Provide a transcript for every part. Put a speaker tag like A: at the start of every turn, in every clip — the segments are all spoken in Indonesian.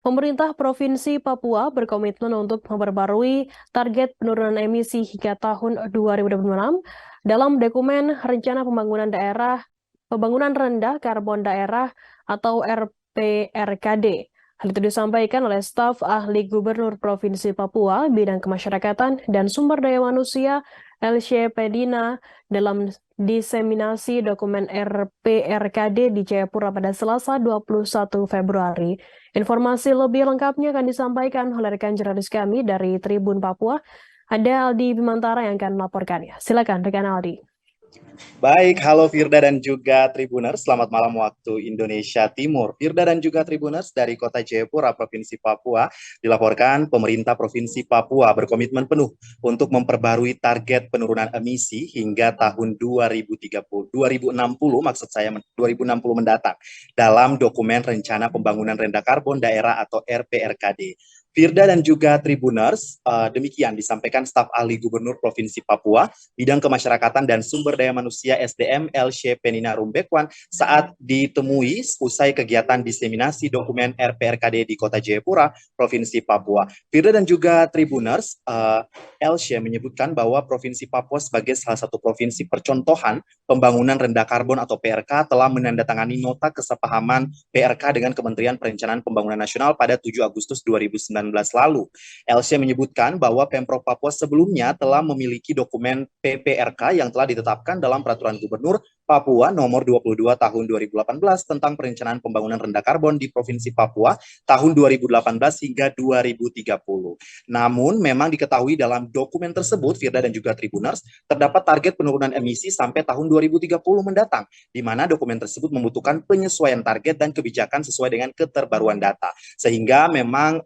A: Pemerintah Provinsi Papua berkomitmen untuk memperbarui target penurunan emisi hingga tahun 2026 dalam dokumen Rencana Pembangunan Rendah Karbon Daerah atau RPRKD. Hal itu disampaikan oleh staf ahli Gubernur Provinsi Papua bidang kemasyarakatan dan sumber daya manusia LC Pedina dalam diseminasi dokumen RPRKD di Jayapura pada Selasa 21 Februari. Informasi lebih lengkapnya akan disampaikan oleh rekan jurnalis kami dari Tribun Papua. Ada Aldi Bimantara yang akan melaporkannya. Silakan rekan Aldi.
B: Baik, halo Firda dan juga Tribuners, selamat malam waktu Indonesia Timur. Firda dan juga Tribuners dari Kota Jayapura, Provinsi Papua, dilaporkan pemerintah Provinsi Papua berkomitmen penuh untuk memperbarui target penurunan emisi hingga tahun 2060 maksud saya 2060 mendatang dalam dokumen Rencana Pembangunan Rendah Karbon Daerah atau RPRKD. Firda dan juga Tribuners, demikian disampaikan staf ahli Gubernur Provinsi Papua, bidang kemasyarakatan dan sumber daya manusia SDM LC Penina Rumbekwan saat ditemui usai kegiatan diseminasi dokumen RPRKD di Kota Jayapura, Provinsi Papua. Firda dan juga Tribuners, LC menyebutkan bahwa Provinsi Papua sebagai salah satu provinsi percontohan pembangunan rendah karbon atau PRK telah menandatangani nota kesepahaman PRK dengan Kementerian Perencanaan Pembangunan Nasional pada 7 Agustus 2019 lalu. LC menyebutkan bahwa Pemprov Papua sebelumnya telah memiliki dokumen PPRK yang telah ditetapkan dalam Peraturan Gubernur Papua nomor 22 tahun 2018 tentang perencanaan pembangunan rendah karbon di Provinsi Papua tahun 2018 hingga 2030. Namun memang diketahui dalam dokumen tersebut, Firda dan juga Tribuners, terdapat target penurunan emisi sampai tahun 2030 mendatang, di mana dokumen tersebut membutuhkan penyesuaian target dan kebijakan sesuai dengan keterbaruan data. Sehingga memang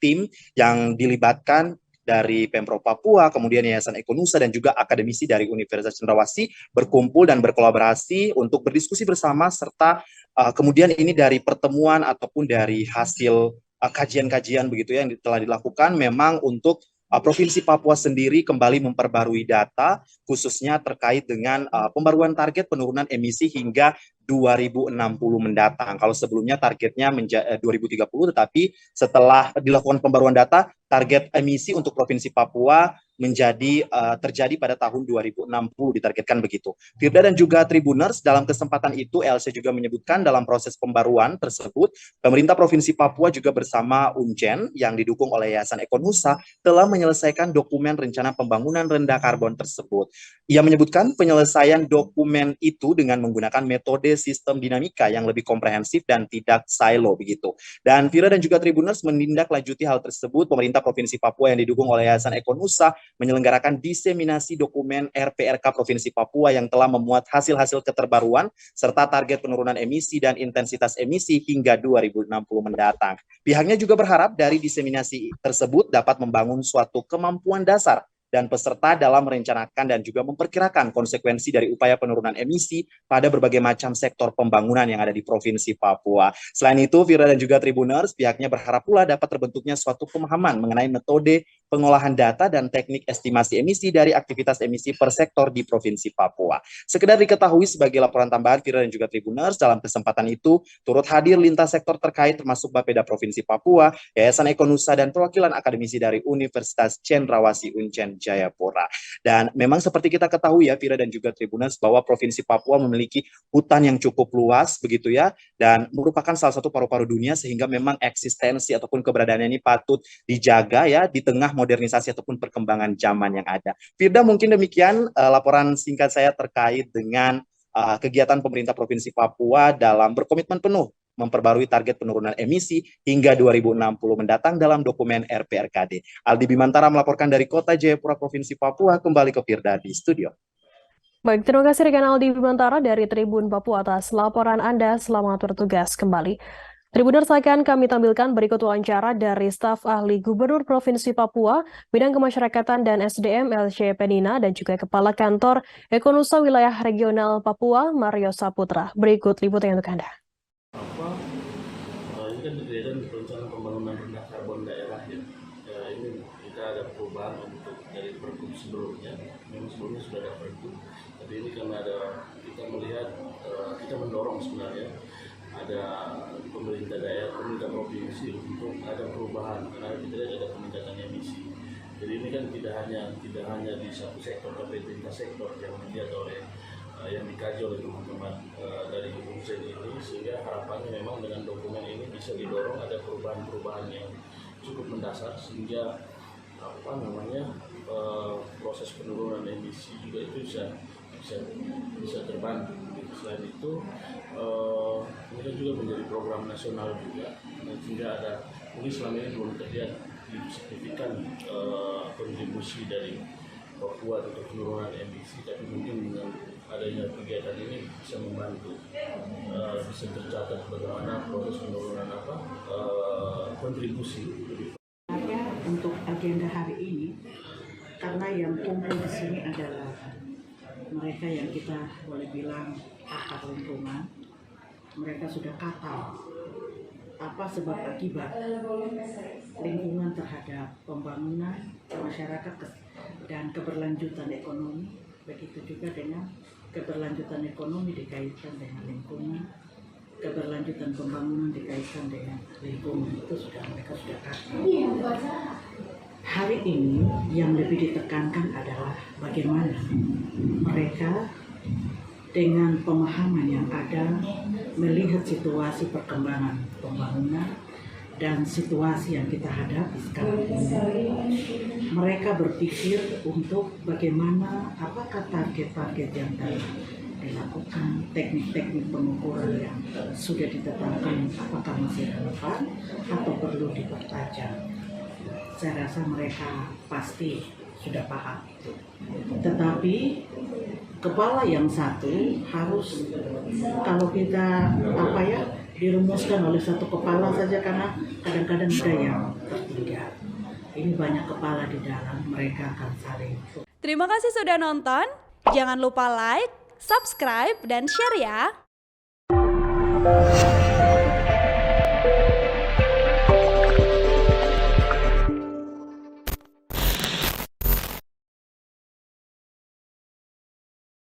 B: tim yang dilibatkan dari Pemprov Papua, kemudian Yayasan Ekonusa dan juga akademisi dari Universitas Cendrawasih berkumpul dan berkolaborasi untuk berdiskusi bersama serta kemudian ini dari pertemuan ataupun dari hasil kajian-kajian begitu ya yang telah dilakukan memang untuk Provinsi Papua sendiri kembali memperbarui data khususnya terkait dengan pembaruan target penurunan emisi hingga 2060 mendatang. Kalau sebelumnya targetnya 2030, tetapi setelah dilakukan pembaruan data, target emisi untuk Provinsi Papua menjadi terjadi pada tahun 2060 ditargetkan begitu. Firda dan juga Tribuners, dalam kesempatan itu LC juga menyebutkan dalam proses pembaruan tersebut, pemerintah Provinsi Papua juga bersama UNJEN yang didukung oleh Yayasan Ekonusa telah menyelesaikan dokumen rencana pembangunan rendah karbon tersebut. Ia menyebutkan penyelesaian dokumen itu dengan menggunakan metode sistem dinamika yang lebih komprehensif dan tidak silo begitu. Dan Vira dan juga Tribuners menindaklanjuti hal tersebut, pemerintah Provinsi Papua yang didukung oleh Yayasan Ekonusa menyelenggarakan diseminasi dokumen RPRK Provinsi Papua yang telah memuat hasil-hasil keterbaruan serta target penurunan emisi dan intensitas emisi hingga 2060 mendatang. Pihaknya juga berharap dari diseminasi tersebut dapat membangun suatu kemampuan dasar dan peserta dalam merencanakan dan juga memperkirakan konsekuensi dari upaya penurunan emisi pada berbagai macam sektor pembangunan yang ada di Provinsi Papua. Selain itu, Vira dan juga Tribuners, pihaknya berharap pula dapat terbentuknya suatu pemahaman mengenai metode pengolahan data dan teknik estimasi emisi dari aktivitas emisi per sektor di Provinsi Papua. Sekedar diketahui sebagai laporan tambahan, Vira dan juga Tribuners, dalam kesempatan itu turut hadir lintas sektor terkait termasuk Bapeda Provinsi Papua, Yayasan Ekonusa, dan perwakilan akademisi dari Universitas Cendrawasih Uncen Jayapura. Dan memang seperti kita ketahui ya, Vira dan juga Tribuners, bahwa Provinsi Papua memiliki hutan yang cukup luas begitu ya, dan merupakan salah satu paru-paru dunia sehingga memang eksistensi ataupun keberadaannya ini patut dijaga ya di tengah modernisasi ataupun perkembangan zaman yang ada. Firda, mungkin demikian laporan singkat saya terkait dengan kegiatan pemerintah Provinsi Papua dalam berkomitmen penuh memperbarui target penurunan emisi hingga 2060 mendatang dalam dokumen RPRKD. Aldi Bimantara melaporkan dari Kota Jayapura, Provinsi Papua, kembali ke Firda di studio.
A: Baik, terima kasih rekan Aldi Bimantara dari Tribun Papua atas laporan Anda. Selamat bertugas kembali. Tribuners, akan kami tampilkan berikut wawancara dari staf ahli Gubernur Provinsi Papua, bidang kemasyarakatan dan SDM LC Penina, dan juga Kepala Kantor Ekonusa Wilayah Regional Papua, Mario Saputra. Berikut liputannya untuk Anda.
C: Ini kan kegiatan rencana pembangunan rendah karbon daerah ya. Ini kita ada perubahan untuk dari pergub sebelumnya. Memang sebelumnya sudah ada pergub, tapi ini karena ada kita melihat kita mendorong sebenarnya ada pemerintah daerah, pemerintah provinsi untuk ada perubahan karena kita lihat ada peningkatan emisi. Jadi ini kan tidak hanya di satu sektor tapi lintas sektor yang dilihat oleh yang dikaji oleh teman-teman dari UNZ ini, sehingga harapannya memang dengan dokumen ini bisa didorong ada perubahan-perubahan yang cukup mendasar sehingga proses penurunan emisi juga itu bisa terbantu. Selain itu ini kan juga menjadi program nasional juga, sehingga ada mungkin selama ini belum terlihat signifikan kontribusi dari Papua untuk penurunan emisi, tapi mungkin dengan adanya kegiatan ini bisa membantu, bisa tercatat bagaimana proses penurunan kontribusi.
D: Untuk agenda hari ini, karena yang kumpul di sini adalah mereka yang kita boleh bilang pakar lingkungan. Mereka sudah kata apa sebab akibat lingkungan terhadap pembangunan masyarakat dan keberlanjutan ekonomi, begitu juga dengan keberlanjutan ekonomi dikaitkan dengan lingkungan, keberlanjutan pembangunan dikaitkan dengan lingkungan. Itu mereka sudah kata. Hari ini yang lebih ditekankan adalah bagaimana mereka dengan pemahaman yang ada melihat situasi perkembangan pembangunan dan situasi yang kita hadapi sekarang ini. Mereka berpikir untuk bagaimana, apakah target-target yang telah dilakukan, teknik-teknik pengukuran yang sudah ditetapkan, apakah masih relevan atau perlu dipertajam. Saya rasa mereka pasti sudah paham itu. Tetapi kepala yang satu harus, kalau kita dirumuskan oleh satu kepala saja, karena kadang-kadang ada yang tertinggal. Ini banyak kepala di dalam, mereka akan saling.
E: Terima kasih sudah nonton. Jangan lupa like, subscribe, dan share ya.